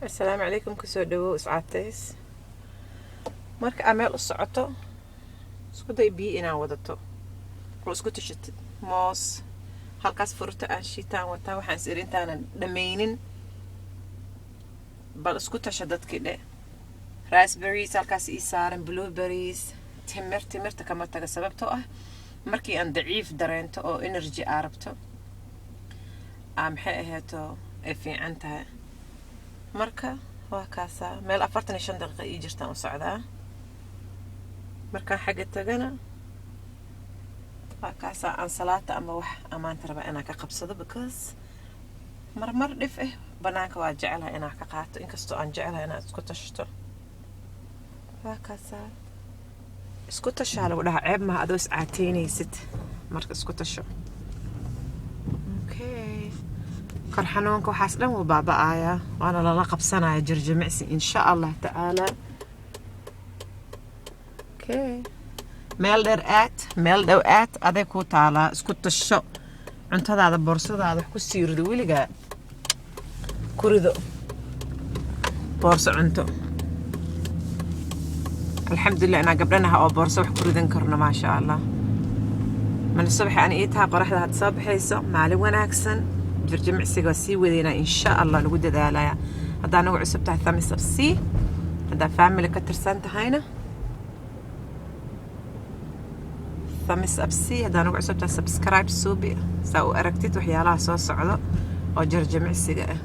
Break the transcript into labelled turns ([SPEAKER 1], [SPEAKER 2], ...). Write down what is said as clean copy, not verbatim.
[SPEAKER 1] السلام عليكم kusoo dhawow iscaatays marka aad meel u socoto isku day biyo inaad wadato oo isku tashatid moos halkaas furta aan shiitaan wataa waxaan is iri intaanan dhammaynin bal isku tasha dadkii dhe raspberries halkaas ii saaran blueberries timirta kama taga sababtoo ah markii aan daciif dareento oo energy aa rabto maxay ahaato ay fiican tahay marka waa kaasa meel 45 daqiiqo ii jirtaan u socdaa markaan xagga tagana waa kaasa aan salaata ama wax amaanta raba inaan ka qabsado because marmar dhif banaanka waa jecelahay inaan ka qaato inkastoo aan jecelahay inaan isku tashto waa kaasa isku tashaa lagu dhahaa ceeb maha adoo iscaateynaysid marka isku tasho okay kor xanuunka waxaas dhan wuu baaba'ayaa waana lala qabsanaya jirjimicsi insha allah tacaala okay meel dhow aad aday kuu taalaa isku tasho cuntadaada boorsadaada wax ku sii rido weligaa ku rido boorso cunto alxamdulilah inaa gabdhanaha oo boorso wax ku ridan karno maasha allah mana subaxi aan ii tahay qoraxda had soo baxayso maalin wanaagsan jirjimicsiga sii wadeynaa insha allah lagu dadaalaya haddaa nagu cusub tahay thumbs up sii haddaa family ka tirsan tahayna thumbs up sii haddaa nagu cusub tahay subscribe suubi saa u aragtid waxyaalaha soo socdo oo jirjimicsiga ah.